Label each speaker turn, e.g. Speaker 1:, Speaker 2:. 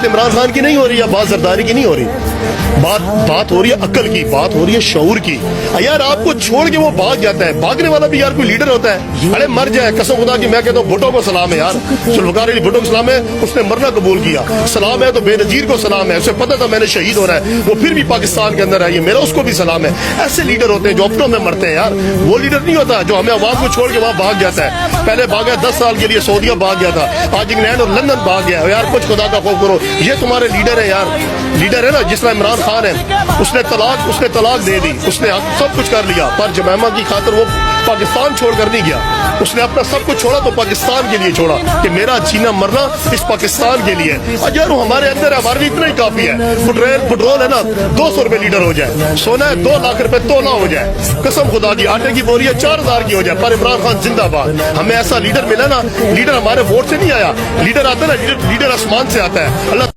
Speaker 1: इमरान खान की नहीं हो रही है, बात जरदारी की नहीं हो रही, बात हो रही है अक्ल की, बात हो रही है शऊर की। यार आपको छोड़ के वो भाग जाता है, भागने वाला भी यार कोई लीडर होता है? अरे मर जाए, कसम खुदा की मैं कहता हूँ भुट्टो को सलाम है यार, जुल्फ़िकार अली भुट्टो को सलाम है, उसने मरना कबूल किया, सलाम है तो बेनजीर को सलाम है, उसे पता था मैंने शहीद होना है, वो फिर भी पाकिस्तान के अंदर है, ये मेरा उसको भी सलाम है। ऐसे लीडर होते हैं जो अपनों में मरते हैं यार, वो लीडर नहीं होता जो हमें आवाम को छोड़ के वहाँ भाग जाता है। पहले भागा 10 साल के लिए सऊदीया भाग गया था, आज इंग्लैंड और लंदन भाग गया। यार कुछ खुदा का खौफ करो, ये तुम्हारे लीडर है यार, लीडर है ना। जिस तरह इमरान खान है, उसने तलाक दे दी, उसने सब कुछ कर लिया, पर जमैमा की खातिर वो पाकिस्तान छोड़कर नहीं गया, उसने अपना सब कुछ छोड़ा तो पाकिस्तान के लिए छोड़ा कि मेरा जीना मरना इस पाकिस्तान के लिए। यार हमारे अंदर हमारे लिए इतना ही काफी है, पेट्रोल है ना 200 रुपए लीटर हो जाए, सोना है 2 लाख रुपए तोला हो जाए, कसम खुदा की आटे की बोरी है 4000 की हो जाए, पर इमरान खान जिंदाबाद। हमें ऐसा लीडर मिला ना, लीडर हमारे वोट से नहीं आया, लीडर आता है ना, लीडर आसमान से आता है। अल्लाह